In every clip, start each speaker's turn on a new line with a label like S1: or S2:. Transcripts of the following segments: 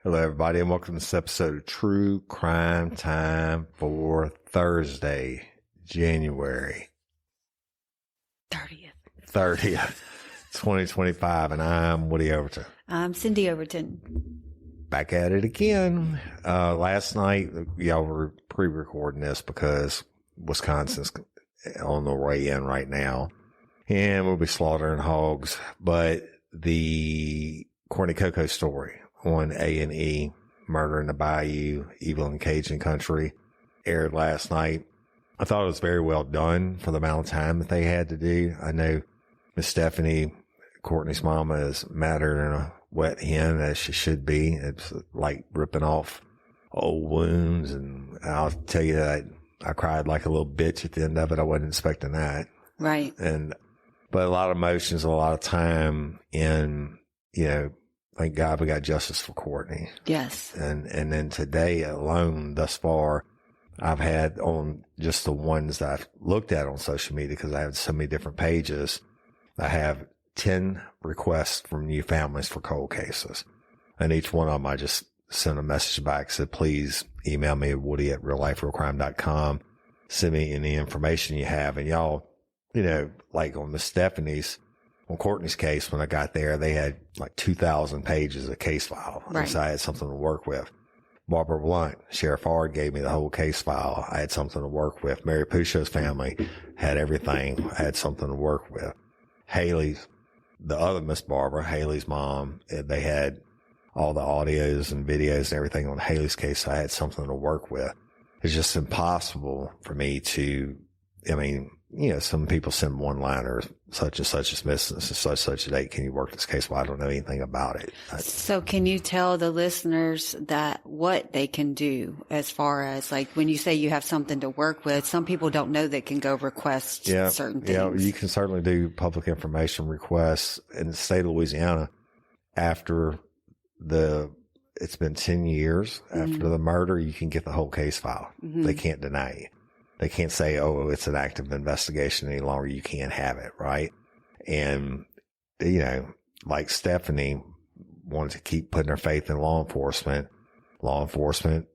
S1: Hello, everybody, and welcome to this episode of True Crime Time for Thursday, January 30th, 2025, and I'm Woody Overton.
S2: I'm Cyndi Overton.
S1: Back at it again. Last night, y'all were pre-recording this because Wisconsin's on the way in right now, and we'll be slaughtering hogs, but the Courtney Coco story on A&E, Murder in the Bayou, Evil in Cajun Country, aired last night. I thought it was very well done for the amount of time that they had to do. I know Miss Stephanie, Courtney's mama, is madder than a wet hen, as she should be. It's like ripping off old wounds, and I'll tell you that I cried like a little bitch at the end of it. I wasn't expecting that.
S2: Right.
S1: But a lot of emotions, a lot of time, and, thank God we got justice for Courtney.
S2: Yes.
S1: And then today alone, thus far, I've had on just the ones that I've looked at on social media, because I have so many different pages, I have 10 requests from new families for cold cases. And each one of them, I just sent a message back, said, please email me at woody@realliferealcrime.com. Send me any information you have. And y'all, like on Miss Stephanie's, on Courtney's case, when I got there, they had like 2,000 pages of case file.
S2: Right.
S1: So I had something to work with. Barbara Blunt, Sheriff Hard gave me the whole case file. I had something to work with. Mary Pucho's family had everything. I had something to work with. Haley's, the other Miss Barbara, Haley's mom, they had all the audios and videos and everything on Haley's case. So I had something to work with. It's just impossible for me to, some people send one-liners, such and such is missing, such a date. Can you work this case? Well, I don't know anything about it.
S2: So can you tell the listeners that what they can do as far as, like, when you say you have something to work with, some people don't know they can go request certain things.
S1: Yeah, you can certainly do public information requests in the state of Louisiana after it's been 10 years after the murder. You can get the whole case file. Mm-hmm. They can't deny you. They can't say, oh, it's an active investigation any longer. You can't have it, right? And, like Stephanie wanted to keep putting her faith in law enforcement. Law enforcement,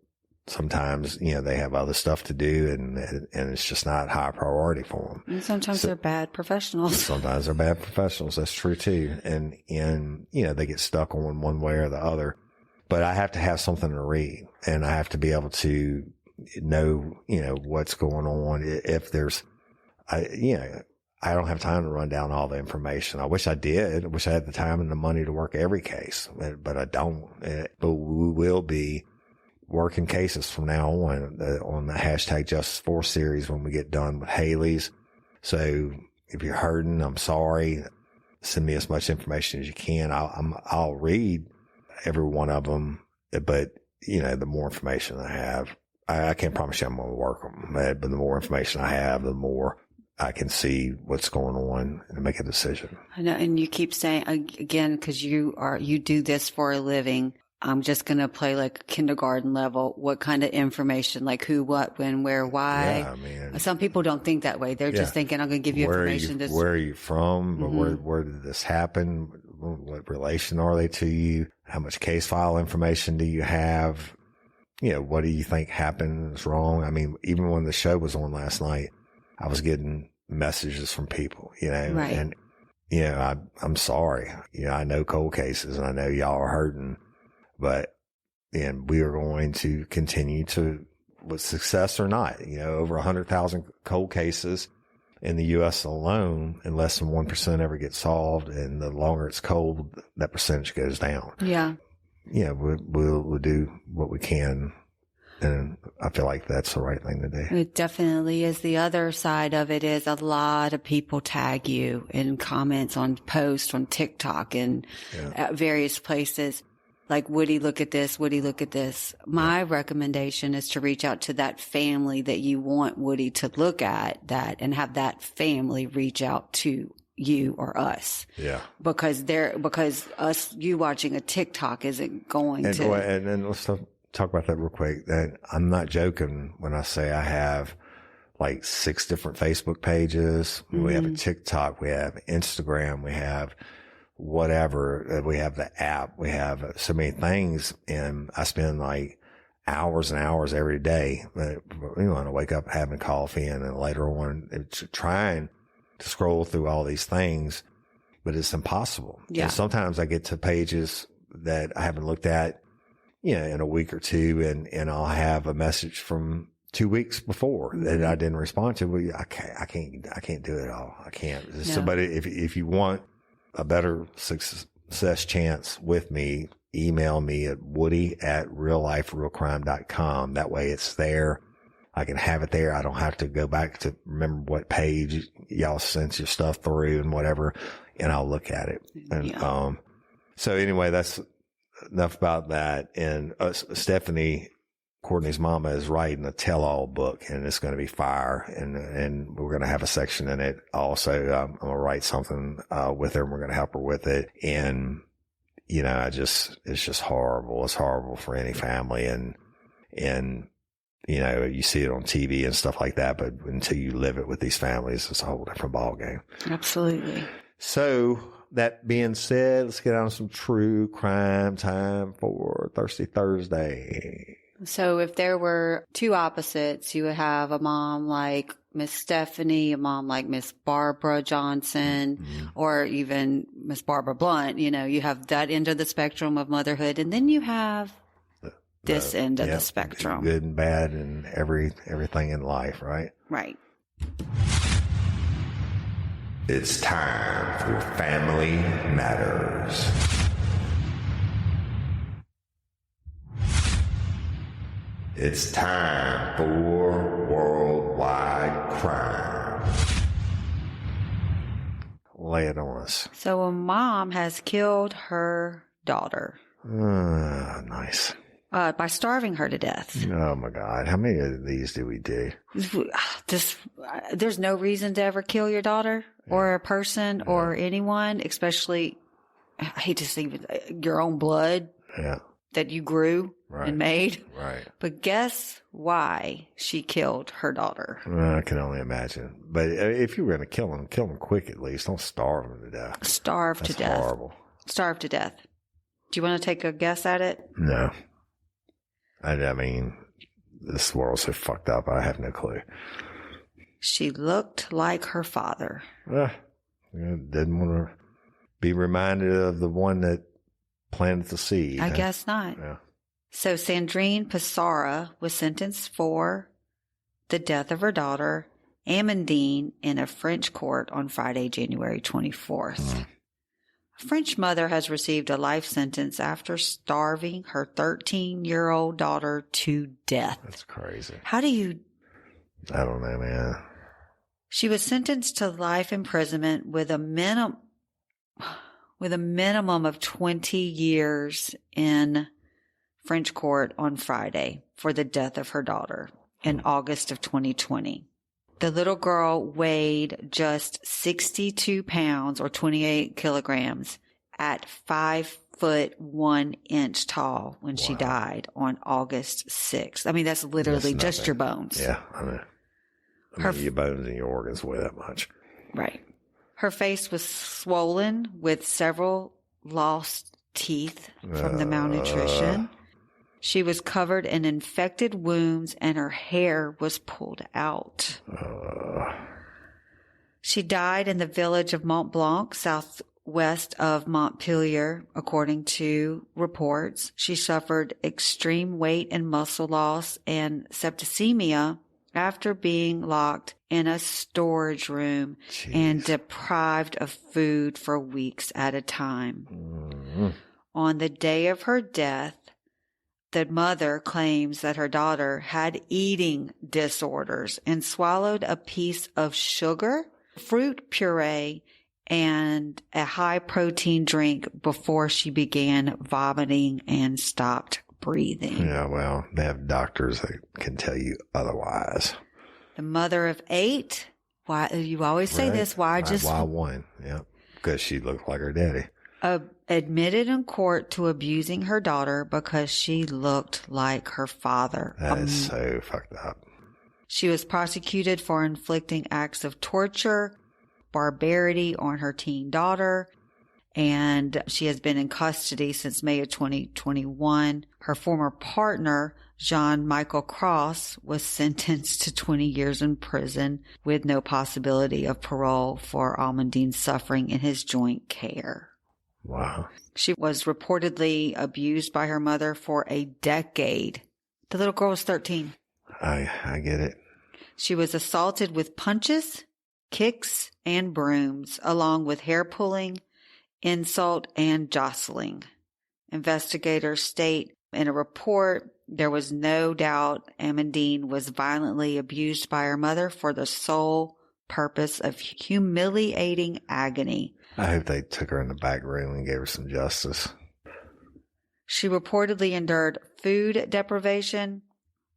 S1: sometimes, they have other stuff to do, and it's just not high priority for them.
S2: And sometimes they're bad professionals.
S1: Sometimes they're bad professionals. That's true too. And they get stuck on one way or the other. But I have to have something to read, and I have to be able to know, what's going on. If there's, I don't have time to run down all the information. I wish I did. I wish I had the time and the money to work every case, but I don't. But we will be working cases from now on the hashtag Justice for series when we get done with Haley's. So if you're hurting, I'm sorry. Send me as much information as you can. I'll read every one of them, but the more information I have, I can't promise you I'm going to work them, but the more information I have, the more I can see what's going on and make a decision.
S2: I know. And you keep saying, again, because you do this for a living, I'm just going to play like kindergarten level. What kind of information, like who, what, when, where, why? Yeah, some people don't think that way. They're just thinking, I'm going to give you information.
S1: Where are you from?
S2: Mm-hmm.
S1: Where did this happen? What relation are they to you? How much case file information do you have? What do you think happened is wrong? Even when the show was on last night, I was getting messages from people,
S2: right.
S1: And, I'm sorry. I know cold cases, and I know y'all are hurting, and we are going to continue to, with success or not, over 100,000 cold cases in the U.S. alone, and less than 1% ever get solved. And the longer it's cold, that percentage goes down.
S2: Yeah.
S1: We'll do what we can, and I feel like that's the right thing to do.
S2: It definitely is. The other side of it is a lot of people tag you in comments on posts on TikTok and at various places. Like, Woody, look at this. Woody, look at this. My recommendation is to reach out to that family that you want Woody to look at that, and have that family reach out to you or us.
S1: Yeah.
S2: Because you watching a TikTok isn't going to.
S1: And let's talk about that real quick. That I'm not joking when I say I have like 6 different Facebook pages. Mm-hmm. We have a TikTok. We have Instagram. We have whatever. We have the app. We have so many things, and I spend like hours and hours every day. You want to wake up having coffee, and then later on it's trying to scroll through all these things, but it's impossible.
S2: Yeah.
S1: And sometimes I get to pages that I haven't looked at, in a week or two, and I'll have a message from 2 weeks before that I didn't respond to. Well, I can't do it all. I can't. No. Somebody, if you want a better success chance with me, email me at woody@realliferealcrime.com. That way it's there. I can have it there. I don't have to go back to remember what page y'all sent your stuff through and whatever, and I'll look at it. And, so anyway, that's enough about that. And Stephanie, Courtney's mama, is writing a tell-all book, and it's going to be fire. And we're going to have a section in it. Also, I'm going to write something, with her, and we're going to help her with it. And, it's just horrible. It's horrible for any family. And, you see it on TV and stuff like that, but until you live it with these families, it's a whole different ballgame.
S2: Absolutely.
S1: So that being said, let's get on some true crime time for Thirsty Thursday.
S2: So if there were two opposites, you would have a mom like Miss Stephanie, a mom like Miss Barbara Johnson, or even Miss Barbara Blunt. You have that end of the spectrum of motherhood, and then you have this end of the spectrum.
S1: Good and bad and everything in life, right?
S2: Right.
S1: It's time for Family Matters. It's time for Worldwide Crime. Lay it on us.
S2: So a mom has killed her daughter.
S1: Nice.
S2: By starving her to death.
S1: Oh my God. How many of these do we do?
S2: There's no reason to ever kill your daughter or a person or anyone, especially, I hate to say, your own blood that you grew and made.
S1: Right.
S2: But guess why she killed her daughter?
S1: I can only imagine. But if you were going to kill them quick at least. Don't starve them to death.
S2: Starve to death.
S1: That's horrible.
S2: Starve to death. Do you want to take a guess at it?
S1: No. I mean, this world's so fucked up, I have no clue.
S2: She looked like her father.
S1: Didn't want to be reminded of the one that planted the seed.
S2: I guess not.
S1: Yeah.
S2: So Sandrine Pissarra was sentenced for the death of her daughter, Amandine, in a French court on Friday, January 24th. A French mother has received a life sentence after starving her 13-year-old daughter to death.
S1: That's crazy.
S2: How do you...
S1: I don't know, man.
S2: She was sentenced to life imprisonment with a minimum of 20 years in French court on Friday for the death of her daughter in August of 2020. The little girl weighed just 62 pounds or 28 kilograms at 5'1" tall when she died on August 6th. I mean, that's literally just your bones.
S1: Yeah. I mean, your bones and your organs weigh that much.
S2: Right. Her face was swollen with several lost teeth from the malnutrition. She was covered in infected wounds and her hair was pulled out. She died in the village of Mont Blanc, southwest of Montpellier, according to reports. She suffered extreme weight and muscle loss and septicemia after being locked in a storage room and deprived of food for weeks at a time. On the day of her death, the mother claims that her daughter had eating disorders and swallowed a piece of sugar, fruit puree, and a high-protein drink before she began vomiting and stopped breathing.
S1: Yeah, well, they have doctors that can tell you otherwise.
S2: The mother of 8, why you always say this, why
S1: one? Yeah, because she looked like her daddy.
S2: Admitted in court to abusing her daughter because she looked like her father.
S1: That is so fucked up.
S2: She was prosecuted for inflicting acts of torture, barbarity on her teen daughter, and she has been in custody since May of 2021. Her former partner, John Michael Cross, was sentenced to 20 years in prison with no possibility of parole for Almondine suffering in his joint care.
S1: Wow.
S2: She was reportedly abused by her mother for a decade. The little girl was 13.
S1: I get it.
S2: She was assaulted with punches, kicks, and brooms, along with hair pulling, insult, and jostling. Investigators state in a report there was no doubt Amandine was violently abused by her mother for the sole purpose of humiliating agony.
S1: I hope they took her in the back room and gave her some justice.
S2: She reportedly endured food deprivation,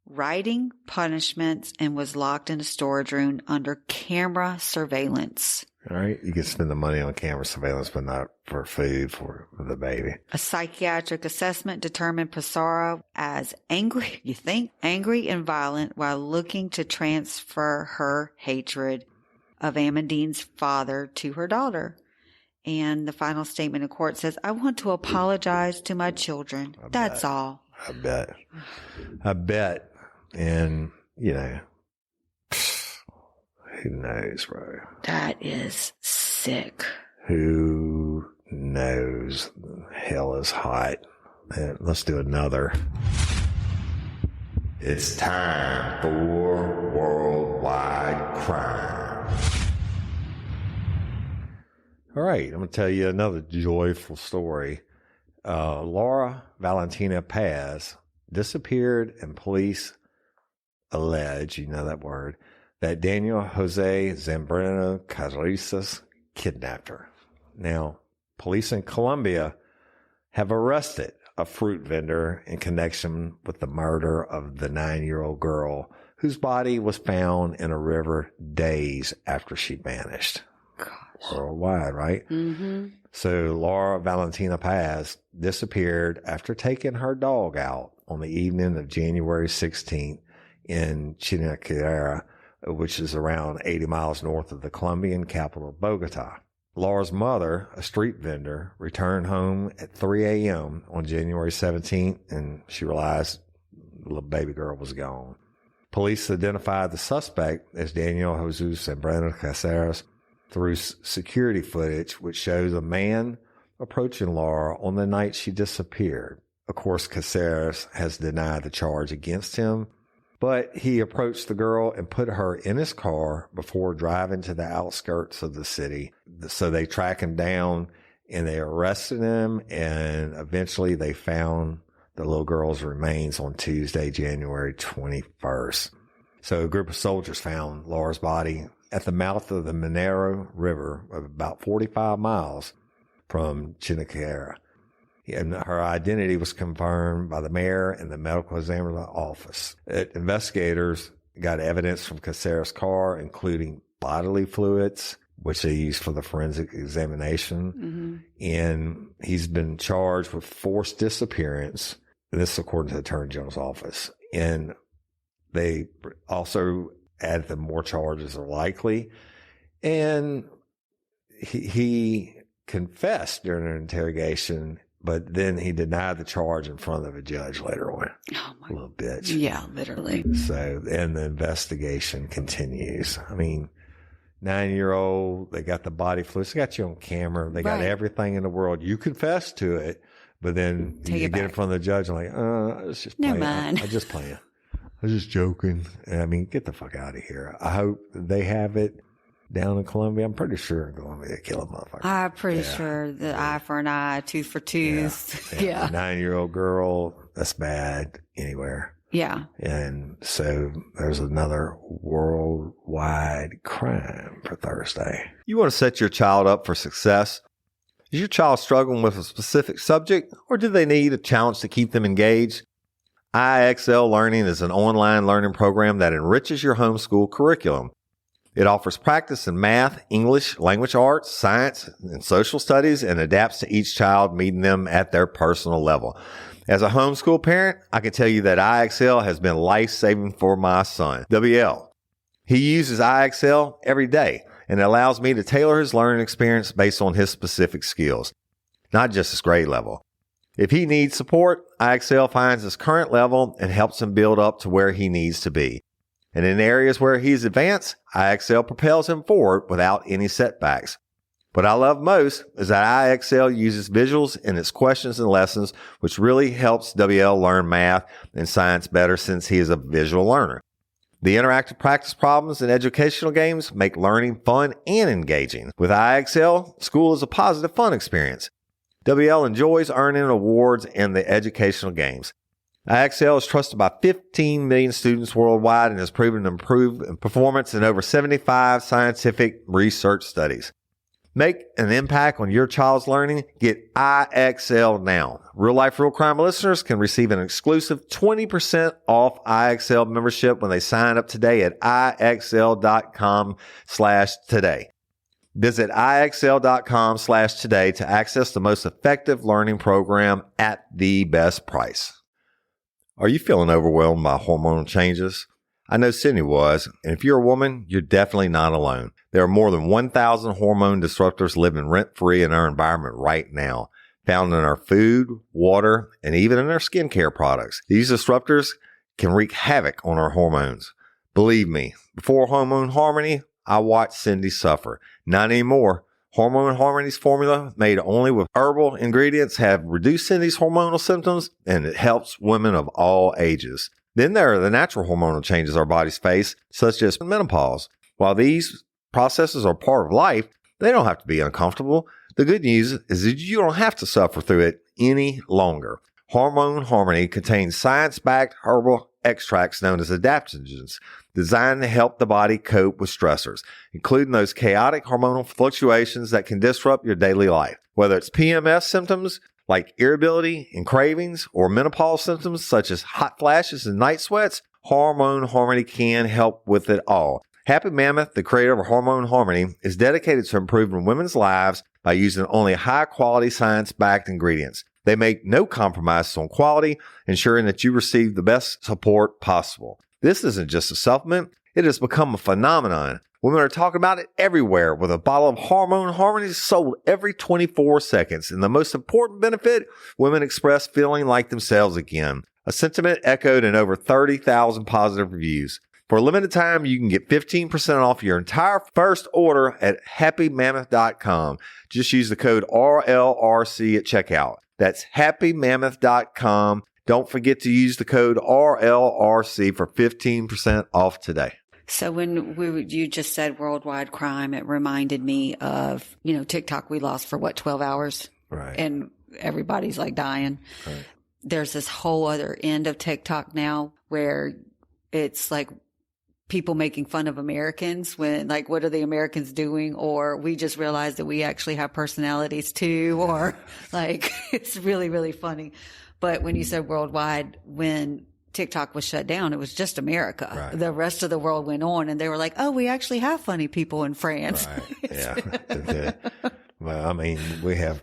S2: writing punishments, and was locked in a storage room under camera surveillance.
S1: All right. You can spend the money on camera surveillance, but not for food for the baby.
S2: A psychiatric assessment determined Pesara as angry, angry and violent while looking to transfer her hatred of Amandine's father to her daughter. And the final statement in court says, "I want to apologize to my children. That's all."
S1: I bet. And, who knows, bro?
S2: That is sick.
S1: Who knows? Hell is hot. And let's do another. It's time for Worldwide Crime. All right, I'm going to tell you another joyful story. Laura Valentina Paz disappeared, and police allege, you know that word, that Daniel Jose Zambrano Carrizas kidnapped her. Now, police in Colombia have arrested a fruit vendor in connection with the murder of the 9-year-old girl whose body was found in a river days after she vanished.
S2: Gosh.
S1: Worldwide, right?
S2: Mm-hmm.
S1: So Laura Valentina Paz disappeared after taking her dog out on the evening of January 16th in Chinaquera, which is around 80 miles north of the Colombian capital, Bogota. Laura's mother, a street vendor, returned home at 3 a.m. on January 17th, and she realized the little baby girl was gone. Police identified the suspect as Daniel Jesus Zambrano Caceres through security footage, which shows a man approaching Laura on the night she disappeared. Of course, Caceres has denied the charge against him, but he approached the girl and put her in his car before driving to the outskirts of the city. So they track him down and they arrested him, and eventually they found the little girl's remains on Tuesday, January 21st. So a group of soldiers found Laura's body at the mouth of the Minero River, about 45 miles from Chinaquera. And her identity was confirmed by the mayor and the medical examiner's office. Investigators got evidence from Caceres' car, including bodily fluids, which they used for the forensic examination.
S2: Mm-hmm.
S1: And he's been charged with forced disappearance. This is according to the Attorney General's office. And they also added that more charges are likely. And he confessed during an interrogation, but then he denied the charge in front of a judge later on.
S2: Oh my
S1: little bitch.
S2: Yeah, literally.
S1: So, and the investigation continues. I mean, 9-year-old, they got the body fluids, they got you on camera, they got everything in the world. You confess to it, but then you get in front of the judge and like, I was just playing.
S2: Never mind.
S1: I just playing. I was just joking. I mean, get the fuck out of here. I hope they have it down in Colombia. I'm pretty sure in Colombia they kill a motherfucker.
S2: I'm pretty sure the eye for an eye, tooth for tooth. Yeah.
S1: A 9-year-old girl, that's bad anywhere.
S2: Yeah.
S1: And so there's another worldwide crime for Thursday. You want to set your child up for success? Is your child struggling with a specific subject, or do they need a challenge to keep them engaged? IXL Learning is an online learning program that enriches your homeschool curriculum. It offers practice in math, English, language arts, science, and social studies, and adapts to each child, meeting them at their personal level. As a homeschool parent, I can tell you that IXL has been life-saving for my son, WL. He uses IXL every day, and it allows me to tailor his learning experience based on his specific skills. not just his grade level. If he needs support, IXL finds his current level and helps him build up to where he needs to be. And in areas where he's advanced, IXL propels him forward without any setbacks. What I love most is that IXL uses visuals in its questions and lessons, which really helps WL learn math and science better since he is a visual learner. The interactive practice problems and educational games make learning fun and engaging. With IXL, school is a positive, fun experience. WL enjoys earning awards in the educational games. IXL is trusted by 15 million students worldwide and has proven to improve in performance in over 75 scientific research studies. Make an impact on your child's learning. Get IXL now. Real Life, Real Crime listeners can receive an exclusive 20% off IXL membership when they sign up today at IXL.com/today. Visit IXL.com/today to access the most effective learning program at the best price. Are you feeling overwhelmed by hormonal changes? I know Cyndi was, and if you're a woman, you're definitely not alone. There are more than 1,000 hormone disruptors living rent-free in our environment right now, found in our food, water, and even in our skincare products. These disruptors can wreak havoc on our hormones. Believe me, before Hormone Harmony, I watched Cyndi suffer. Not anymore. Hormone Harmony's formula, made only with herbal ingredients, have reduced Cyndi's hormonal symptoms, and it helps women of all ages. Then there are the natural hormonal changes our bodies face, such as menopause. While these processes are part of life, they don't have to be uncomfortable. The good news is that you don't have to suffer through it any longer. Hormone Harmony contains science-backed herbal extracts known as adaptogens, designed to help the body cope with stressors, including those chaotic hormonal fluctuations that can disrupt your daily life. Whether it's PMS symptoms like irritability and cravings, or menopause symptoms such as hot flashes and night sweats, Hormone Harmony can help with it all. Happy Mammoth, the creator of Hormone Harmony, is dedicated to improving women's lives by using only high-quality science-backed ingredients. They make no compromises on quality, ensuring that you receive the best support possible. This isn't just a supplement, it has become a phenomenon. Women are talking about it everywhere, with a bottle of Hormone Harmony sold every 24 seconds. And the most important benefit, women express feeling like themselves again. A sentiment echoed in over 30,000 positive reviews. For a limited time, you can get 15% off your entire first order at happymammoth.com. Just use the code RLRC at checkout. That's happymammoth.com. Don't forget to use the code RLRC for 15% off today.
S2: So when you just said worldwide crime, it reminded me of, TikTok we lost for 12 hours?
S1: Right.
S2: And everybody's like dying.
S1: Right.
S2: There's this whole other end of TikTok now where it's like people making fun of Americans when, like, what are the Americans doing? Or we just realized that we actually have personalities too, or like, it's really, really funny. But when you said worldwide, when TikTok was shut down, it was just America. Right. The rest of the world went on, and they were like, oh, we actually have funny people in France.
S1: Right. Yeah. Well, I mean, we have,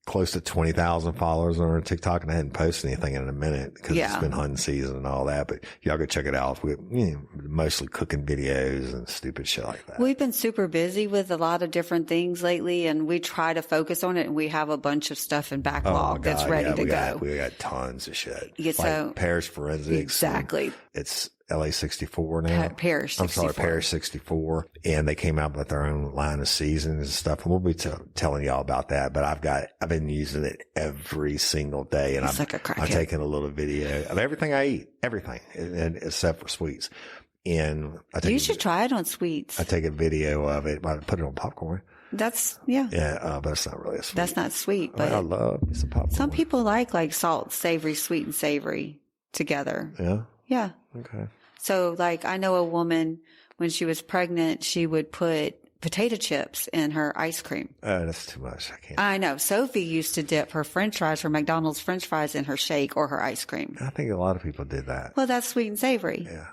S1: close to 20,000 followers on our TikTok, and I hadn't posted anything in a minute because it's been hunting season and all that. But y'all go check it out. We mostly cooking videos and stupid shit like that.
S2: We've been super busy with a lot of different things lately, and we try to focus on it. And we have a bunch of stuff in backlog that's ready to go.
S1: We got tons of shit.
S2: Yeah,
S1: like Parish Forensics.
S2: Exactly.
S1: It's LA 64 now.
S2: Parish 64.
S1: I'm sorry, Parish 64. And they came out with their own line of seasons and stuff. And we'll be telling y'all about that. But I've been using it every single day. And I'm taking a little video of everything I eat, everything, and except for sweets. And
S2: you should try it on sweets.
S1: I take a video of it. I put it on popcorn.
S2: That's,
S1: Yeah, but it's not really a sweet.
S2: That's not sweet, but
S1: I love some popcorn.
S2: Some people like salt, savory, sweet, and savory together.
S1: Yeah?
S2: Yeah.
S1: Okay.
S2: So, like, I know a woman, when she was pregnant, she would put potato chips in her ice cream.
S1: That's too much. I can't.
S2: I know. Sophie used to dip her French fries, her McDonald's French fries, in her shake or her ice cream.
S1: I think a lot of people did that.
S2: Well, that's sweet and savory.
S1: Yeah.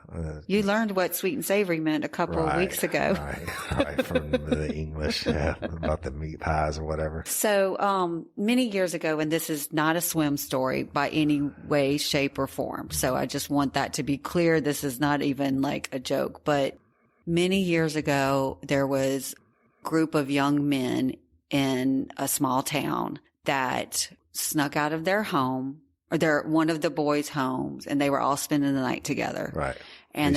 S2: You learned what sweet and savory meant a couple of weeks ago.
S1: Right. From the English, about the meat pies or whatever.
S2: So, many years ago, and this is not a swim story by any way, shape, or form. So I just want that to be clear. This is not even like a joke, but many years ago, there was a group of young men in a small town that snuck out of their home, or one of the boys' homes, and they were all spending the night together.
S1: Right.
S2: And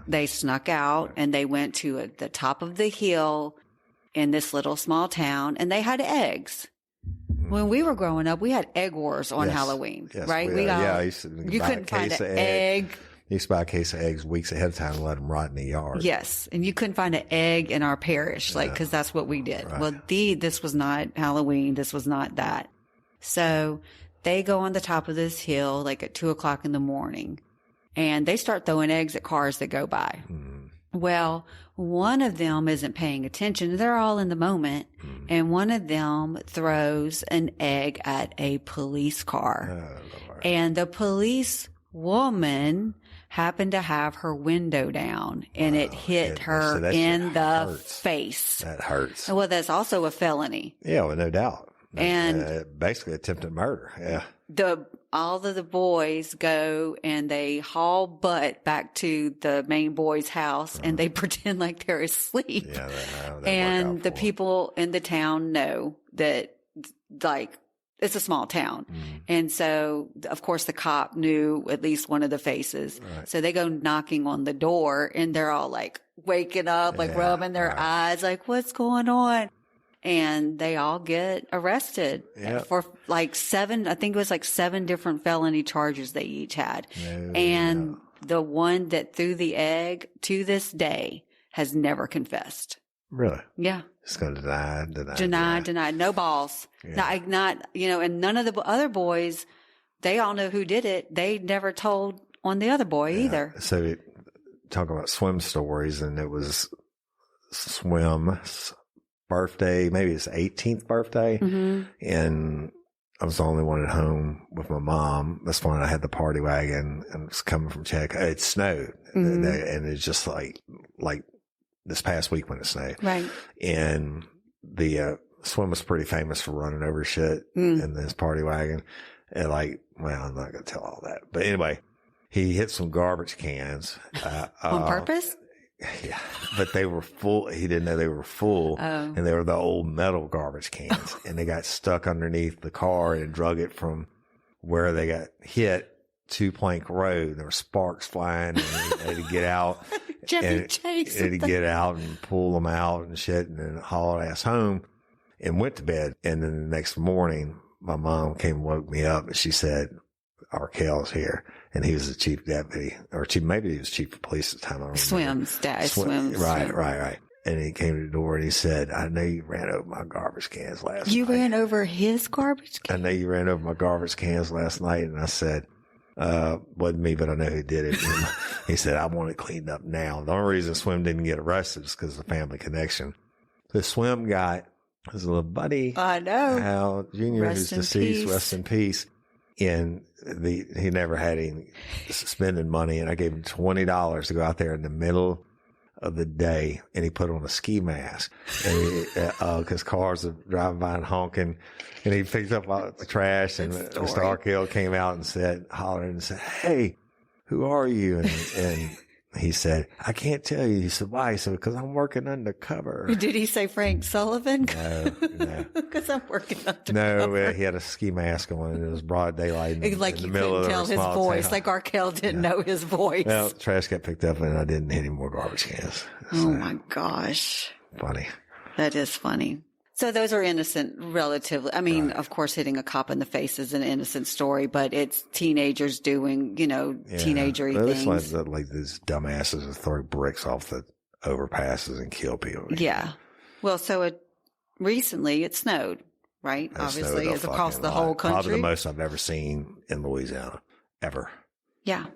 S1: They
S2: snuck out and they went to the top of the hill in this little small town, and they had eggs. When we were growing up, we had egg wars on Halloween, right? You couldn't find an egg.
S1: You used to buy a case of eggs weeks ahead of time and let them rot in the yard.
S2: Yes. And you couldn't find an egg in our parish, cause that's what we did. Right. Well, this was not Halloween. This was not that. So they go on the top of this hill, like at 2:00 in the morning, and they start throwing eggs at cars that go by. Well, one of them isn't paying attention. They're all in the moment. And one of them throws an egg at a police car. Oh, Lord. And the police woman happened to have her window down, and it hit her in the face.
S1: That hurts.
S2: Well, that's also a felony.
S1: Yeah, well, no doubt.
S2: And
S1: basically attempted murder. Yeah.
S2: All of the boys go and they haul butt back to the main boy's house, and they pretend like they're asleep. Yeah, and the people in the town know that, like, it's a small town. And so, of course, the cop knew at least one of the faces. Right. So they go knocking on the door, and they're all like waking up, like rubbing their eyes, like, what's going on? And they all get arrested for like 7 different felony charges they each had. The one that threw the egg, to this day, has never confessed.
S1: Really?
S2: Yeah.
S1: Just going to deny.
S2: No balls. Yeah. And none of the other boys, they all know who did it. They never told on the other boy either.
S1: So talk about swim stories, and it was Swim's birthday, maybe his 18th birthday. And I was the only one at home with my mom. That's when I had the party wagon and was coming from Czech. It snowed, and it's just like this past week when it snowed.
S2: Right.
S1: And the Swim was pretty famous for running over shit in this party wagon. And I'm not going to tell all that. But anyway, he hit some garbage cans.
S2: On purpose?
S1: Yeah, but they were full. He didn't know they were full, and they were the old metal garbage cans, and they got stuck underneath the car and drug it from where they got hit to Plank Road. There were sparks flying, and they had to get out.
S2: Chase.
S1: To get out and pull them out and shit, and then haul ass home and went to bed. And then the next morning, my mom came and woke me up, and she said, Arkell's here. And he was the chief deputy, or maybe he was chief of police at the time. I don't remember.
S2: Swims.
S1: Right. And he came to the door and he said, I know you ran over my garbage cans last night.
S2: You ran over his garbage cans?
S1: I know you ran over my garbage cans last night. And I said, wasn't me, but I know who did it. And he said, I want it cleaned up now. The only reason Swim didn't get arrested is because of the family connection. The Swim got his little buddy.
S2: I know.
S1: Hal Jr., who's deceased, rest in peace. And he never had any spending money, and I gave him $20 to go out there in the middle of the day, and he put on a ski mask, and because cars are driving by and honking, and he picked up all the trash, and Mr. Arkell came out and hollered and said, "Hey, who are you?" And he said, I can't tell you. He said, why? He said, because I'm working undercover.
S2: Did he say Frank Sullivan?
S1: No.
S2: Because I'm working undercover.
S1: No, he had a ski mask on, and it was broad daylight in the middle of the
S2: you couldn't tell his voice.
S1: Town.
S2: Like Arkell didn't know his voice.
S1: Well, trash got picked up, and I didn't hit any more garbage cans.
S2: Oh, my gosh.
S1: Funny.
S2: That is funny. So those are innocent, relatively. I mean, Of course, hitting a cop in the face is an innocent story, but it's teenagers doing, teenagery things.
S1: It's like these dumbasses that throw bricks off the overpasses and kill people.
S2: Yeah. Well, so recently it snowed, right? Obviously, it's across the whole country.
S1: Probably the most I've ever seen in Louisiana, ever.
S2: Yeah.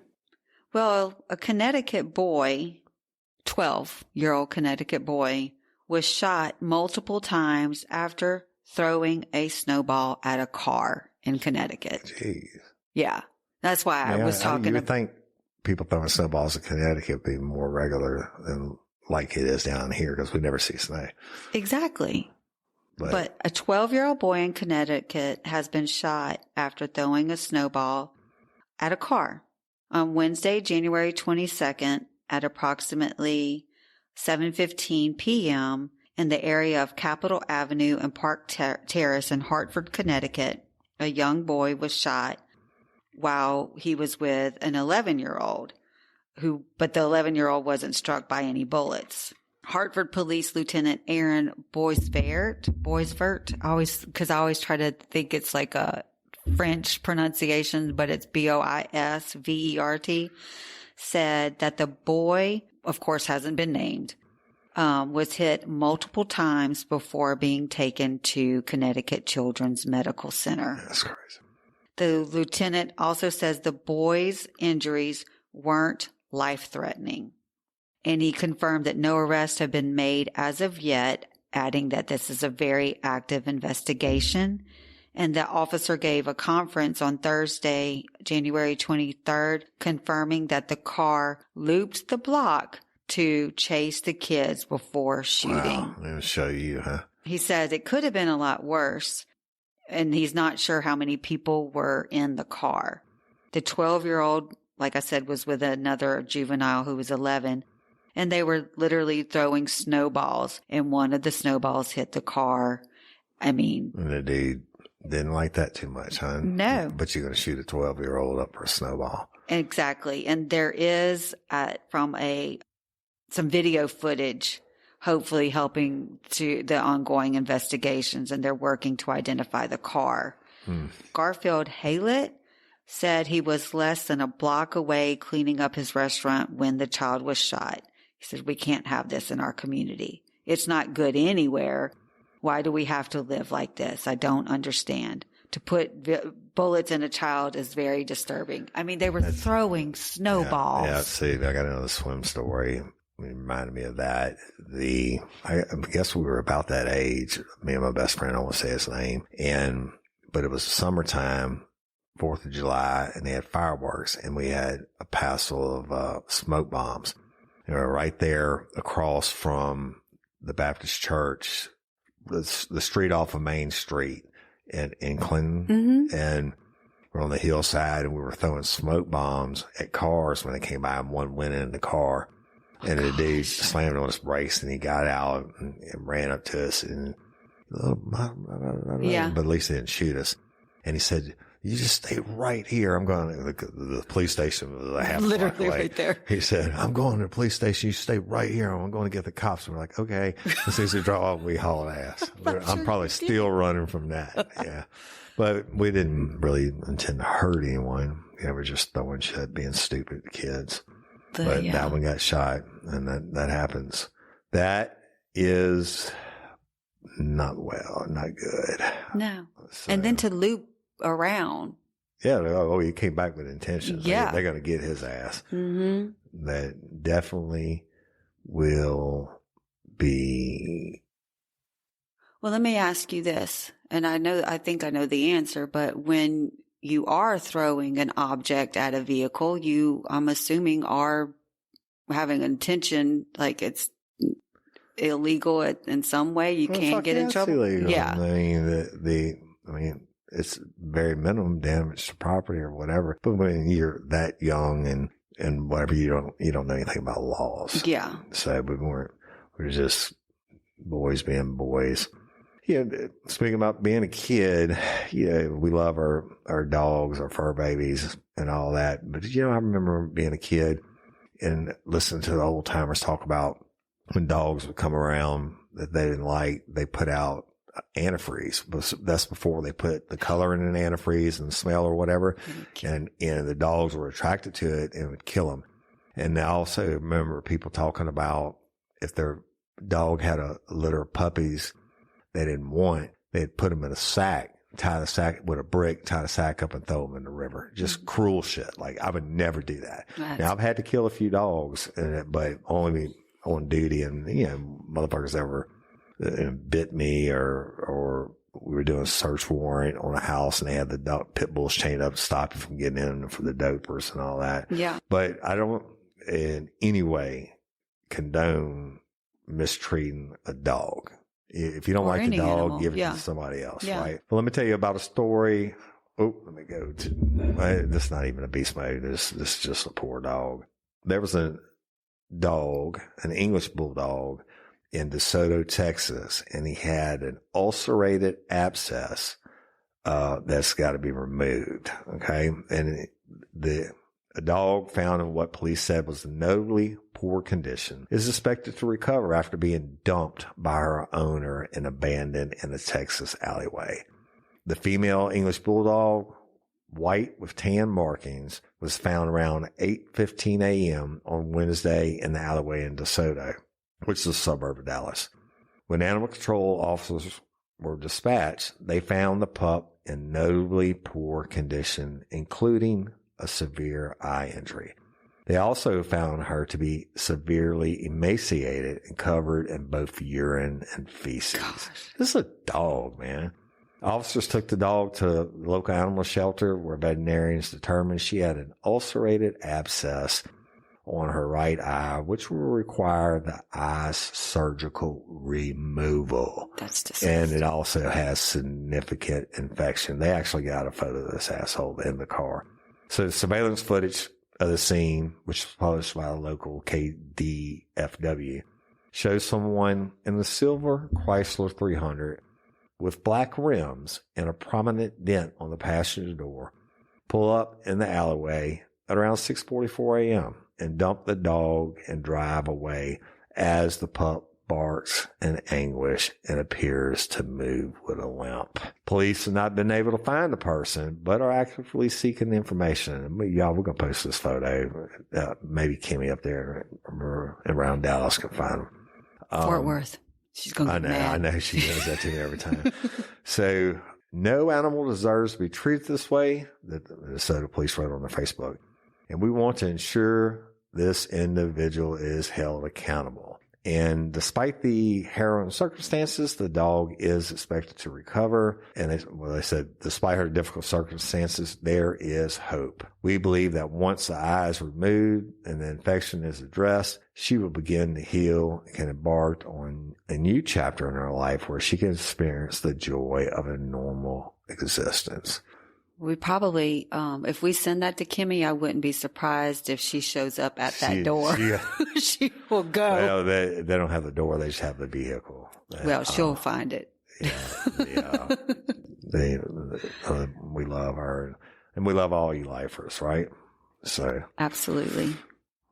S2: Well, a Connecticut boy, 12-year-old Connecticut boy, was shot multiple times after throwing a snowball at a car in Connecticut.
S1: Jeez.
S2: Yeah. That's why I was talking.
S1: You would think people throwing snowballs in Connecticut would be more regular than like it is down here because we never see snow.
S2: Exactly. But a 12-year-old boy in Connecticut has been shot after throwing a snowball at a car on Wednesday, January 22nd at approximately 7:15 p.m. in the area of Capitol Avenue and Park Terrace in Hartford, Connecticut, a young boy was shot while he was with an 11-year-old but the 11-year-old wasn't struck by any bullets. Hartford Police Lieutenant Aaron Boisvert, I always try to think it's like a French pronunciation, but it's Boisvert, said that the boy, of course, hasn't been named, was hit multiple times before being taken to Connecticut Children's Medical Center.
S1: That's crazy.
S2: The lieutenant also says the boy's injuries weren't life-threatening. And he confirmed that no arrests have been made as of yet, adding that this is a very active investigation. And the officer gave a conference on Thursday, January 23rd, confirming that the car looped the block to chase the kids before shooting.
S1: Wow, it'll show you, huh?
S2: He says it could have been a lot worse, and he's not sure how many people were in the car. The 12-year-old, like I said, was with another juvenile who was 11. And they were literally throwing snowballs, and one of the snowballs hit the car. I mean. And
S1: the dude didn't like that too much, huh?
S2: No.
S1: But you're going to shoot a 12-year-old up for a snowball.
S2: Exactly. And there is some video footage, hopefully helping to the ongoing investigations, and they're working to identify the car. Garfield Haylett said he was less than a block away cleaning up his restaurant when the child was shot. He said, we can't have this in our community. It's not good anywhere. Why do we have to live like this? I don't understand. To put bullets in a child is very disturbing. I mean, they were throwing snowballs.
S1: Yeah, see, I got another swim story. It reminded me of that. I guess we were about that age. Me and my best friend, I won't say his name. But it was summertime, 4th of July, and they had fireworks, and we had a passel of smoke bombs. They were right there across from the Baptist church, the street off of Main Street in Clinton. Mm-hmm. And we're on the hillside, and we were throwing smoke bombs at cars when they came by, and one went in the car. And the dude slammed on his brakes, and he got out and ran up to us. And but at least they didn't shoot us. And he said, you just stay right here. I'm going to the police station was a half block away.
S2: Right there.
S1: He said, I'm going to the police station. You stay right here. I'm going to get the cops. We're like, okay. As soon as they draw off, we haul ass. I'm probably still running from that. Yeah. But we didn't really intend to hurt anyone. We were just throwing shit, being stupid kids. But that one got shot, and that happens. That is not good.
S2: No. So, and then to loop around.
S1: Yeah. He came back with intentions.
S2: Yeah.
S1: They're going to get his ass.
S2: Mm-hmm.
S1: That definitely will be.
S2: Well, let me ask you this. And I think I know the answer, but when you are throwing an object at a vehicle, I'm assuming are having intention, like it's illegal in some way. You can't get in trouble.
S1: Illegal.
S2: Yeah.
S1: I mean, it's very minimum damage to property or whatever. But when you're that young and whatever, you don't know anything about laws.
S2: Yeah.
S1: So we're just boys being boys. Yeah. Speaking about being a kid, we love our dogs, our fur babies and all that. But I remember being a kid and listening to the old timers talk about when dogs would come around that they didn't like, they put out antifreeze. That's before they put the color in an antifreeze and the smell or whatever. And the dogs were attracted to it and would kill them. And I also remember people talking about if their dog had a litter of puppies they didn't want, they'd put them in a sack, tie the sack with a brick, tie the sack up and throw them in the river. Just cruel shit. Like I would never do that. Now I've had to kill a few dogs, but only on duty, and motherfuckers ever bit me or we were doing a search warrant on a house and they had the dog, pit bulls chained up to stop you from getting in for the dopers and all that.
S2: Yeah.
S1: But I don't in any way condone mistreating a dog. If you don't like the dog, animal. Give it to somebody else, right? Well, let me tell you about a story. Oh, let me go to, this is not even a beast mode. This is just a poor dog. There was a dog, an English bulldog, in DeSoto, Texas, and he had an ulcerated abscess that's got to be removed. Okay. And a dog found in what police said was in notably poor condition is expected to recover after being dumped by her owner and abandoned in a Texas alleyway. The female English bulldog, white with tan markings, was found around 8:15 a.m. on Wednesday in the alleyway in DeSoto, which is a suburb of Dallas. When animal control officers were dispatched, they found the pup in notably poor condition, including a severe eye injury. They also found her to be severely emaciated and covered in both urine and feces.
S2: Gosh.
S1: This is a dog, man. Officers took the dog to the local animal shelter where veterinarians determined she had an ulcerated abscess on her right eye, which will require the eye's surgical removal.
S2: That's disgusting.
S1: And it also has significant infection. They actually got a photo of this asshole in the car. So surveillance footage of the scene, which was published by the local KDFW, shows someone in a silver Chrysler 300 with black rims and a prominent dent on the passenger door pull up in the alleyway at around 6:44 a.m. and dump the dog and drive away as the pup barks in anguish and appears to move with a limp. Police have not been able to find the person, but are actively seeking information. Y'all, we're going to post this photo. Maybe Kimmy up there around Dallas can find him.
S2: Fort Worth. She's going to get mad.
S1: I know. She does that to me every time. So, no animal deserves to be treated this way, the DeSoto police wrote on their Facebook. And we want to ensure this individual is held accountable. And despite the harrowing circumstances, the dog is expected to recover. And they said, despite her difficult circumstances, there is hope. We believe that once the eye is removed and the infection is addressed, she will begin to heal and can embark on a new chapter in her life where she can experience the joy of a normal existence.
S2: We probably, if we send that to Kimmy, I wouldn't be surprised if she shows up at that door. She will go.
S1: Well, they don't have the door; they just have the vehicle.
S2: Well, she'll find it.
S1: Yeah. We love her, and we love all you lifers, right? So
S2: absolutely.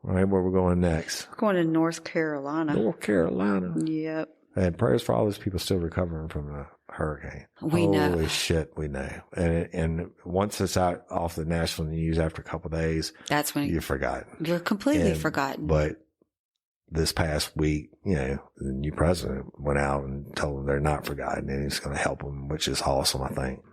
S1: All right, where we're going next?
S2: We're going to North Carolina.
S1: North Carolina.
S2: Yep.
S1: And prayers for all those people still recovering from the hurricane.
S2: We know.
S1: Holy shit, we know. And once it's out off the national news after a couple of days,
S2: that's when
S1: you're forgotten.
S2: You're completely forgotten.
S1: But this past week, the new president went out and told them they're not forgotten and he's going to help them, which is awesome, I think.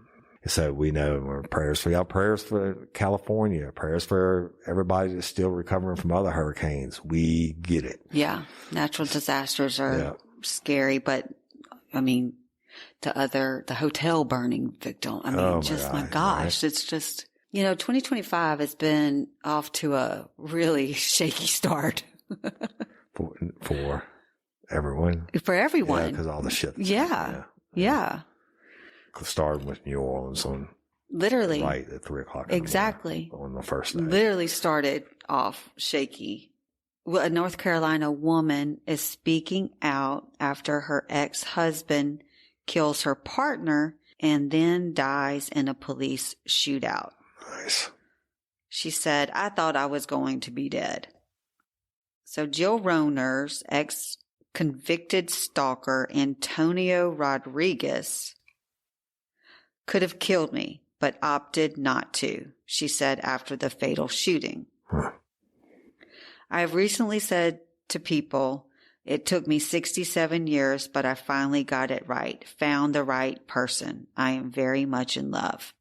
S1: So we know we're prayers for y'all, prayers for California, prayers for everybody that's still recovering from other hurricanes. We get it.
S2: Yeah. Natural disasters are scary, but I mean, the hotel burning victim. I mean, my gosh, right? It's just, 2025 has been off to a really shaky start.
S1: For everyone.
S2: For everyone.
S1: Yeah, because all the shit.
S2: Yeah.
S1: Started with New Orleans on
S2: literally
S1: right at 3:00.
S2: Exactly.
S1: On the first day.
S2: Literally started off shaky. Well, a North Carolina woman is speaking out after her ex-husband kills her partner and then dies in a police shootout.
S1: Nice.
S2: She said, "I thought I was going to be dead." So Jill Rohner's ex-convicted stalker, Antonio Rodriguez, could have killed me, but opted not to, she said after the fatal shooting. I have recently said to people, it took me 67 years, but I finally got it right, found the right person. I am very much in love.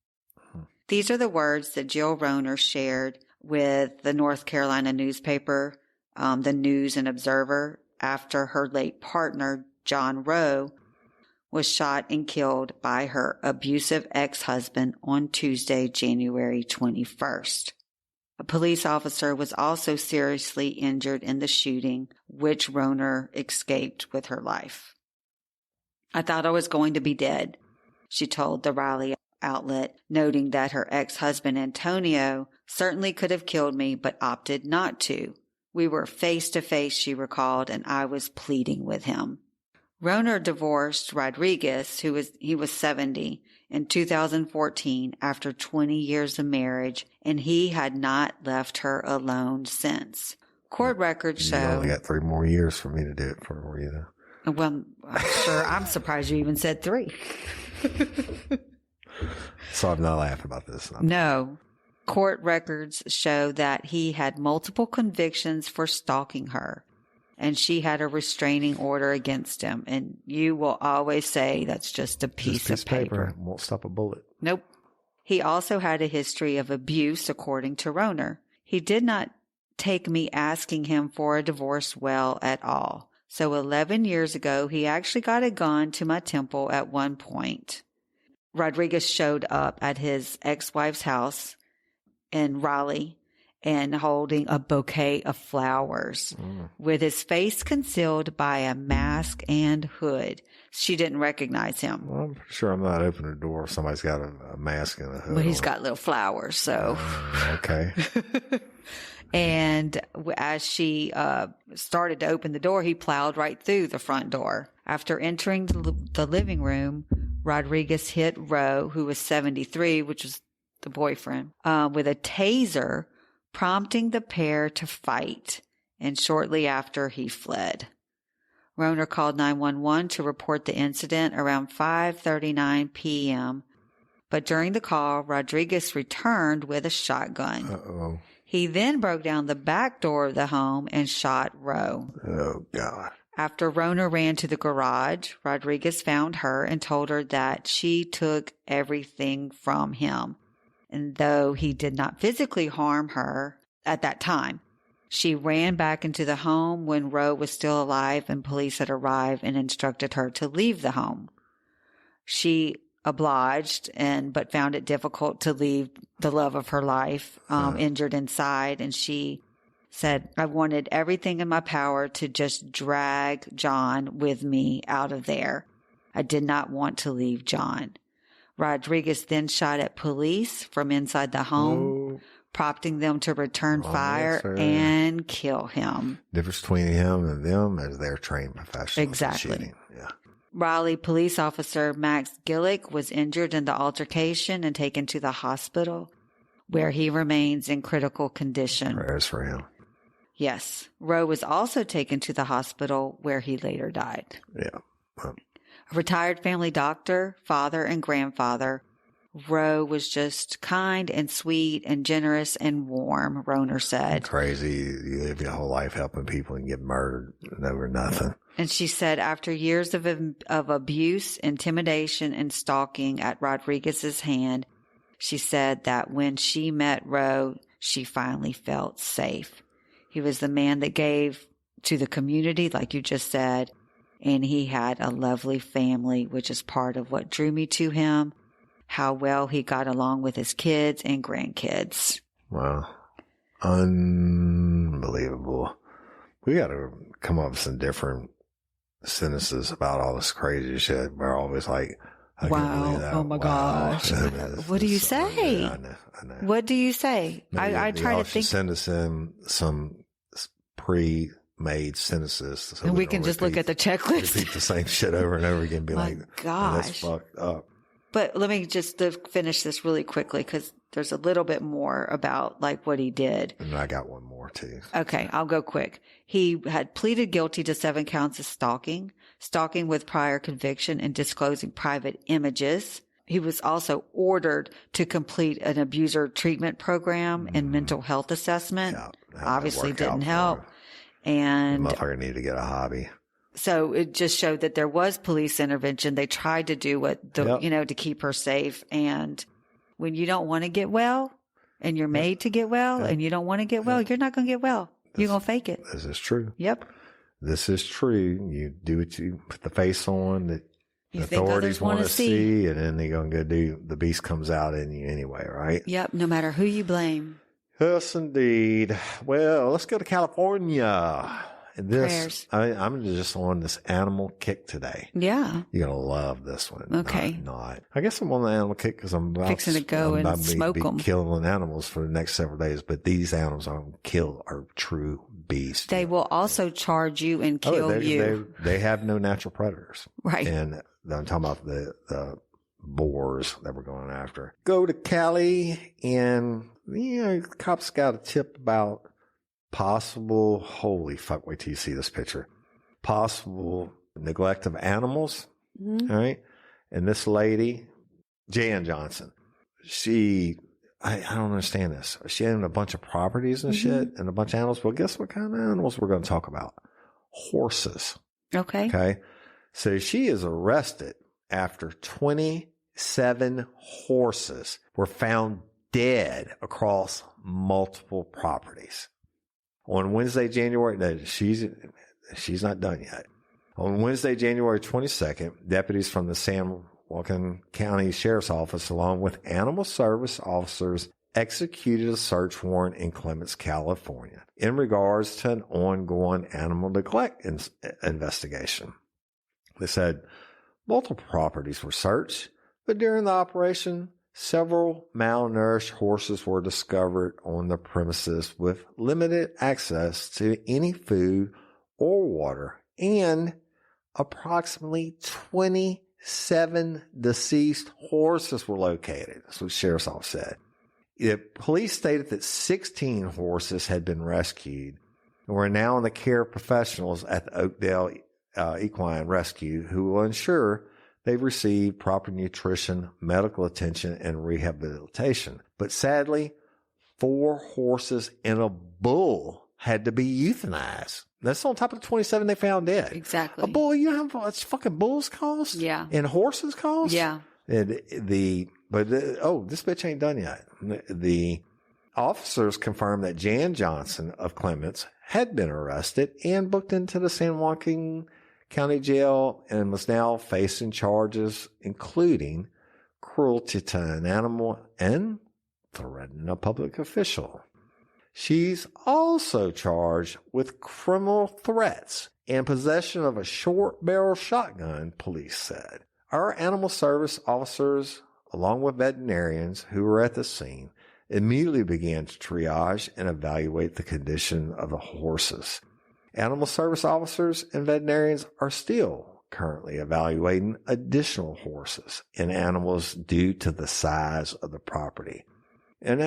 S2: These are the words that Jill Rohner shared with the North Carolina newspaper, the News and Observer, after her late partner, John Rowe, was shot and killed by her abusive ex-husband on Tuesday, January 21st. A police officer was also seriously injured in the shooting, which Rohner escaped with her life. I thought I was going to be dead, she told the Raleigh outlet, noting that her ex-husband Antonio certainly could have killed me, but opted not to, We were face to face, she recalled, and I was pleading with him. Roner divorced Rodriguez, he was 70, in 2014 after 20 years of marriage, and he had not left her alone since. Court records show...
S1: You only got 3 more years for me to do it for you, though.
S2: Well, I'm surprised you even said 3.
S1: So I'm not laughing about this.
S2: No. Court records show that he had multiple convictions for stalking her, and she had a restraining order against him. And you will always say that's just a piece of paper.
S1: Won't stop a bullet.
S2: Nope. He also had a history of abuse, according to Roner. He did not take me asking him for a divorce well at all. So 11 years ago, he actually got a gun to my temple at one point. Rodriguez showed up at his ex-wife's house in Raleigh and holding a bouquet of flowers with his face concealed by a mask and hood. She didn't recognize him.
S1: Well, I'm pretty sure I'm not opening the door if somebody's got a mask and a hood.
S2: But he's got little flowers, so.
S1: Okay.
S2: And as she started to open the door, he plowed right through the front door. After entering the living room, Rodriguez hit Roe, who was 73, which was the boyfriend, with a taser, prompting the pair to fight. And shortly after, he fled. Roner called 911 to report the incident around 5:39 p.m. But during the call, Rodriguez returned with a shotgun.
S1: Uh-oh.
S2: He then broke down the back door of the home and shot Roe.
S1: Oh, God.
S2: After Roner ran to the garage, Rodriguez found her and told her that she took everything from him. And though he did not physically harm her at that time, she ran back into the home when Roe was still alive and police had arrived and instructed her to leave the home. She obliged but found it difficult to leave the love of her life injured inside, and she said, I wanted everything in my power to just drag John with me out of there. I did not want to leave John. Rodriguez then shot at police from inside the home, prompting them to return fire and kill him.
S1: Difference between him and them is they're trained professionals.
S2: Exactly.
S1: Yeah.
S2: Raleigh police officer Max Gillick was injured in the altercation and taken to the hospital, where he remains in critical condition.
S1: Prayers for him.
S2: Yes. Roe was also taken to the hospital, where he later died.
S1: Yeah.
S2: A retired family doctor, father, and grandfather, Roe was just kind and sweet and generous and warm, Roner said.
S1: Crazy. You live your whole life helping people and get murdered over nothing. And
S2: she said after years of abuse, intimidation, and stalking at Rodriguez's hand, she said that when she met Roe, she finally felt safe. He was the man that gave to the community, like you just said, and he had a lovely family, which is part of what drew me to him, how well he got along with his kids and grandkids.
S1: Wow. Unbelievable. We got to come up with some different sentences about all this crazy shit. We're always like, I can't believe that.
S2: Oh my gosh. What do you say?
S1: Yeah, I know.
S2: What do you say? I try to think.
S1: Send us in some pre-made sentences. So
S2: and we can just look at the checklist.
S1: Repeat the same shit over and over again. Be like,
S2: gosh.
S1: That's fucked up.
S2: But let me just finish this really quickly because there's a little bit more about like what he did.
S1: And I got one more too.
S2: Okay, I'll go quick. He had pleaded guilty to 7 counts of stalking with prior conviction, and disclosing private images. He was also ordered to complete an abuser treatment program and mental health assessment.
S1: Yeah,
S2: obviously didn't help. And
S1: the motherfucker needed to get a hobby.
S2: So it just showed that there was police intervention. They tried to do to keep her safe. And when you don't want to get well and you're made to get well and you don't want to get well, you're not going to get well. You're going to fake it.
S1: This is true.
S2: Yep.
S1: This is true. You do what you put the face on that the authorities
S2: want
S1: to see, and then they're going to go do, the beast comes out in you anyway, right?
S2: Yep. No matter who you blame.
S1: Yes, indeed. Well, let's go to California. This, I'm just on this animal kick today.
S2: Yeah.
S1: You're going to love this one.
S2: Okay.
S1: Not. I guess I'm on the animal kick because I'm
S2: fixing to go and smoke them.
S1: Killing animals for the next several days, but these animals I'm going to kill are true beast.
S2: They will also charge you and kill you.
S1: They have no natural predators.
S2: Right.
S1: And I'm talking about the boars that we're going after. Go to Cali, and, the cops got a tip about possible, holy fuck, wait till you see this picture, possible neglect of animals. Mm-hmm. All right. And this lady, Jan Johnson, I don't understand this. She owned a bunch of properties and shit and a bunch of animals. Well, guess what kind of animals we're going to talk about? Horses.
S2: Okay.
S1: Okay. So she is arrested after 27 horses were found dead across multiple properties. On Wednesday, she's not done yet. On Wednesday, January 22nd, deputies from the San Joaquin County Sheriff's Office, along with animal service officers, executed a search warrant in Clements, California, in regards to an ongoing animal neglect investigation. They said multiple properties were searched, but during the operation, several malnourished horses were discovered on the premises with limited access to any food or water, and approximately 27 deceased horses were located. That's what the sheriff's office said. The police stated that 16 horses had been rescued and were now in the care of professionals at the Oakdale Equine Rescue, who will ensure they've received proper nutrition, medical attention, and rehabilitation. But sadly, 4 horses and a bull had to be euthanized. That's on top of the 27 they found dead.
S2: Exactly.
S1: A bull, you know how much fucking bulls cost?
S2: Yeah.
S1: And horses cost?
S2: Yeah.
S1: And this bitch ain't done yet. The officers confirmed that Jan Johnson of Clements had been arrested and booked into the San Joaquin County Jail and was now facing charges including cruelty to an animal and threatening a public official. She's also charged with criminal threats and possession of a short-barrel shotgun, police said. Our animal service officers, along with veterinarians who were at the scene, immediately began to triage and evaluate the condition of the horses. Animal service officers and veterinarians are still currently evaluating additional horses and animals due to the size of the property. And,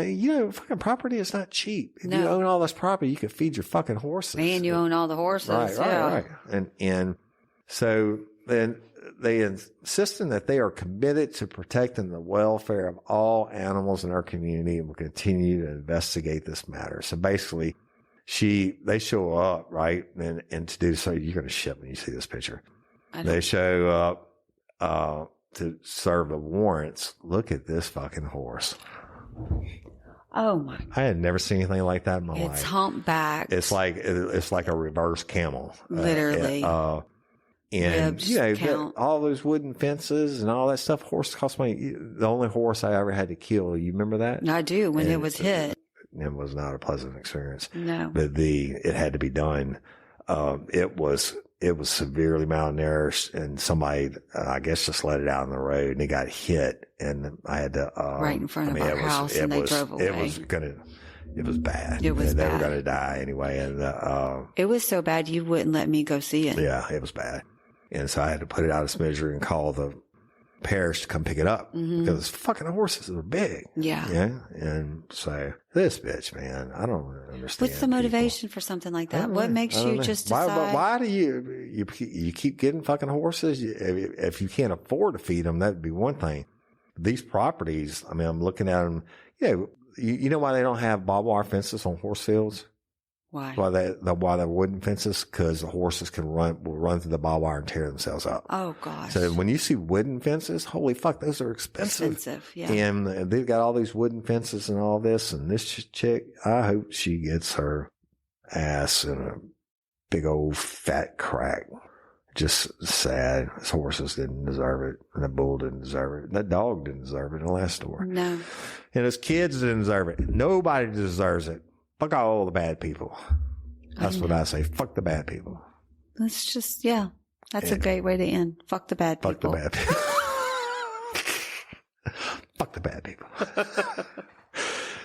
S1: fucking property is not cheap. If you own all this property, you could feed your fucking horses.
S2: And you own all the horses.
S1: Right. And so then they insisting that they are committed to protecting the welfare of all animals in our community and will continue to investigate this matter. So basically, they show up, right? And to do so, you're going to shit when you see this picture. They show up to serve the warrants. Look at this fucking horse.
S2: Oh my!
S1: I had never seen anything like that in my life.
S2: It's humpback.
S1: It's like a reverse camel,
S2: literally.
S1: And all those wooden fences and all that stuff. Horses cost money. The only horse I ever had to kill. You remember that?
S2: I do. When it was hit,
S1: it was not a pleasant experience.
S2: No,
S1: but it had to be done. It was severely malnourished, and somebody, I guess, just let it out on the road, and it got hit, and I had to
S2: right in front of our house, and they drove away.
S1: It was bad.
S2: It was bad.
S1: They were going to die anyway, and
S2: it was so bad you wouldn't let me go see it.
S1: Yeah, it was bad, and so I had to put it out of its misery and call the parish to come pick it up because fucking horses are big.
S2: Yeah.
S1: And so this bitch, man, I don't understand.
S2: What's the motivation for something like that? What makes you just decide?
S1: Why do you keep getting fucking horses? If you can't afford to feed them, that'd be one thing. These properties, I mean, I'm looking at them. Yeah. You know why they don't have barbed wire fences on horse fields?
S2: Why?
S1: Why they're wooden fences? Because the horses will run through the barbed wire and tear themselves up.
S2: Oh gosh!
S1: So when you see wooden fences, holy fuck, those are expensive.
S2: Expensive, yeah.
S1: And they've got all these wooden fences and all this. And this chick, I hope she gets her ass in a big old fat crack. Just sad. His horses didn't deserve it, and the bull didn't deserve it, and that dog didn't deserve it in the last store.
S2: No.
S1: And his kids didn't deserve it. Nobody deserves it. Fuck all the bad people. That's what I say. Fuck the bad people.
S2: That's just, that's a great way to end. Fuck the bad people.
S1: Fuck the bad people. Fuck the bad people.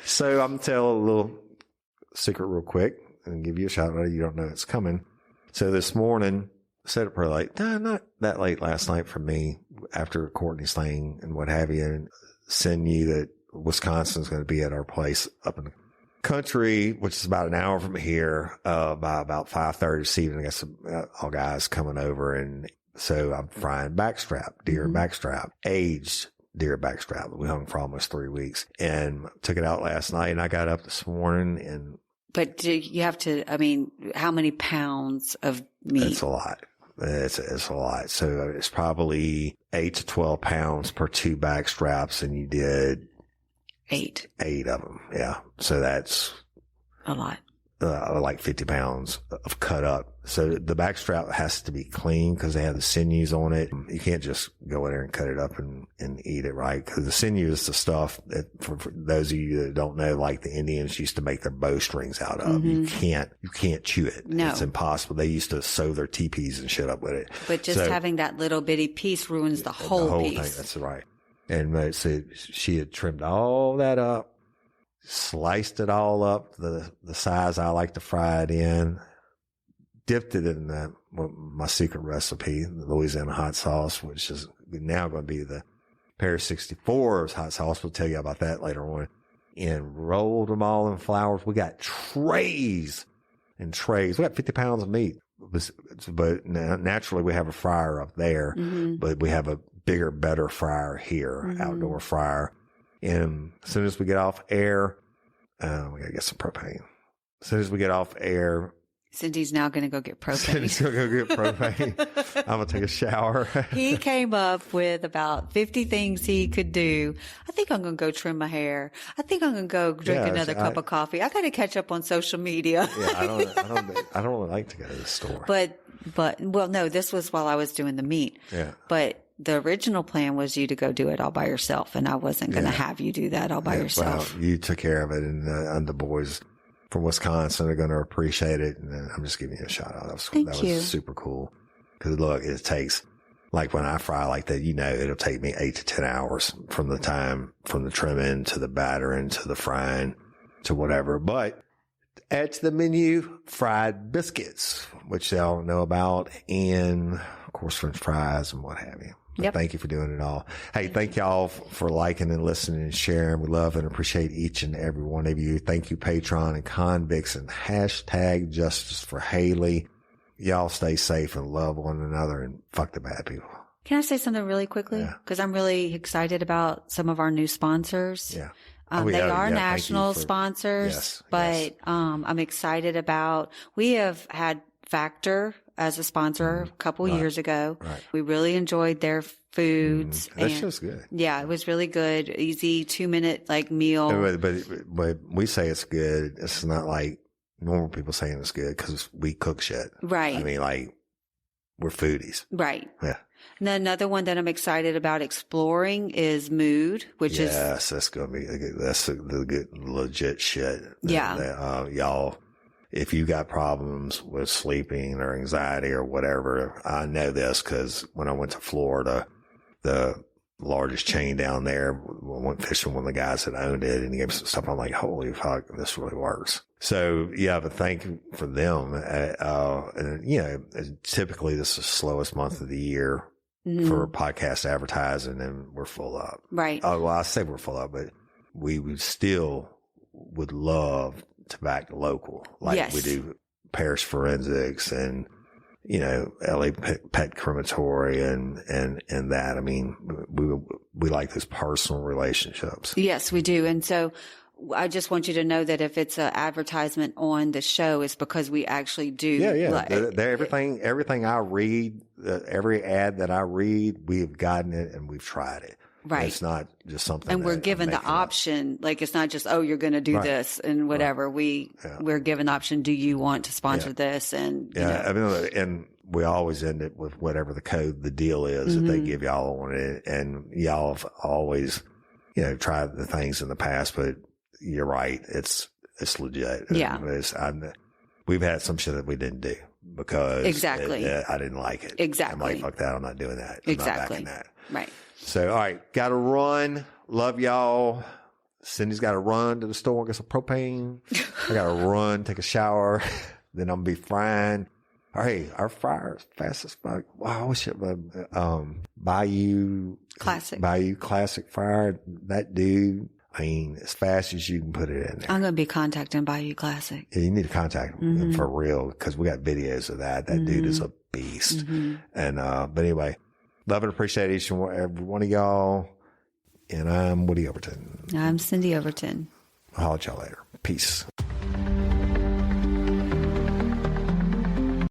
S1: So I'm going to tell a little secret real quick. and give you a shout out. You don't know it's coming. So this morning, set up pretty late. Nah, not that late last night for me after Courtney's thing and what have you, and send you that Wisconsin's going to be at our place up in the country, which is about an hour from here, by about 5:30 this evening. I got some all guys coming over, and so I'm frying backstrap, deer backstrap, aged deer backstrap that we hung for almost 3 weeks, and took it out last night. And I got up this morning, and
S2: but do you have to? I mean, how many pounds of meat?
S1: It's a lot. It's a lot. So it's probably 8 to 12 pounds per 2 backstraps, and you did
S2: 8
S1: of them. Yeah. So that's
S2: a lot.
S1: Like 50 pounds of cut up. So the backstrap has to be clean because they have the sinews on it. You can't just go in there and cut it up and eat it, right? Because the sinew is the stuff that, for those of you that don't know, like the Indians used to make their bowstrings out of. You can't chew it.
S2: No.
S1: It's impossible. They used to sew their teepees and shit up with it.
S2: But just having that little bitty piece ruins the whole piece.
S1: Thing. That's right. And so she had trimmed all that up, sliced it all up the size I like to fry it in, dipped it in my secret recipe, the Louisiana hot sauce, which is now going to be the Paris 64's hot sauce. We'll tell you about that later on. And rolled them all in flour. We got trays and trays. We got 50 pounds of meat. But naturally we have a fryer up there, but we have a bigger, better fryer here, outdoor fryer. And as soon as we get off air, we got to get some propane. As soon as we get off air,
S2: Cindy's now going to go get propane.
S1: Cindy's going to go get propane. I'm going to take a shower.
S2: He came up with about 50 things he could do. I think I'm going to go trim my hair. I think I'm going to go drink another cup of coffee. I got to catch up on social media.
S1: Yeah, I don't really like to go to the store.
S2: But well, no, this was while I was doing the meat.
S1: Yeah.
S2: But the original plan was you to go do it all by yourself, and I wasn't going to have you do that all by yourself.
S1: Well, you took care of it, and the boys from Wisconsin are going to appreciate it. And I'm just giving you a shout out. That was super cool. Because look, it takes, like when I fry like that, it'll take me 8 to 10 hours from the trimming to the battering to the frying to whatever. But add to the menu, fried biscuits, which they'll know about, and of course, French fries and what have you. Yep. Thank you for doing it all. Hey, thank y'all for liking and listening and sharing. We love and appreciate each and every one of you. Thank you, Patron and Convicts, and hashtag Justice for Haley. Y'all stay safe and love one another, and fuck the bad people.
S2: Can I say something really quickly? Because I'm really excited about some of our new sponsors.
S1: Yeah.
S2: They are national sponsors, but I'm excited about, we have had Factor as a sponsor a couple years ago. Right. We really enjoyed their foods.
S1: That's just good.
S2: Yeah, it was really good. Easy 2-minute meal.
S1: But we say it's good. It's not like normal people saying it's good because we cook shit.
S2: Right.
S1: I mean, we're foodies.
S2: Right.
S1: Yeah.
S2: And then another one that I'm excited about exploring is Mood, which is.
S1: Yes, that's going to be, that's the good, legit shit.
S2: Yeah.
S1: Y'all, if you got problems with sleeping or anxiety or whatever, I know this because when I went to Florida, the largest chain down there, went fishing with one of the guys that owned it, and he gave me some stuff. I'm like, holy fuck, this really works. So yeah, but thank you for them. And typically this is the slowest month of the year for podcast advertising, and we're full up.
S2: Right.
S1: Oh, well, I say we're full up, but we would love to back the local, like we do Parish Forensics and, LA Pet Crematory and that. I mean, we like those personal relationships.
S2: Yes, we do. And so I just want you to know that if it's an advertisement on the show, it's because we actually do.
S1: Yeah. Everything I read, every ad that I read, we've gotten it and we've tried it.
S2: Right.
S1: It's not just something.
S2: And we're given the option. Like, it's not just, you're going to do this and whatever. Right. We're given the option. Do you want to sponsor this? And,
S1: I mean, and we always end it with whatever the deal is that they give y'all on it. And y'all have always, tried the things in the past, but you're right. It's legit.
S2: Yeah.
S1: We've had some shit that we didn't do because I didn't like it.
S2: Exactly.
S1: I'm like, fuck that. I'm not doing that.
S2: Exactly.
S1: I'm not backing that.
S2: Right.
S1: So, all right. Got to run. Love y'all. Cindy's got to run to the store and get some propane. I got to run, take a shower. Then I'm going to be frying. Hey, our fryer is fast as fuck. Wow, what's it? Bayou Classic fryer. That dude, I mean, as fast as you can put it in there.
S2: I'm going to be contacting Bayou Classic.
S1: Yeah, you need to contact him for real, because we got videos of that. That dude is a beast. And, but anyway, love and appreciate each and every one of y'all. And I'm Woody Overton.
S2: I'm Cyndi Overton.
S1: I'll holler at y'all later. Peace.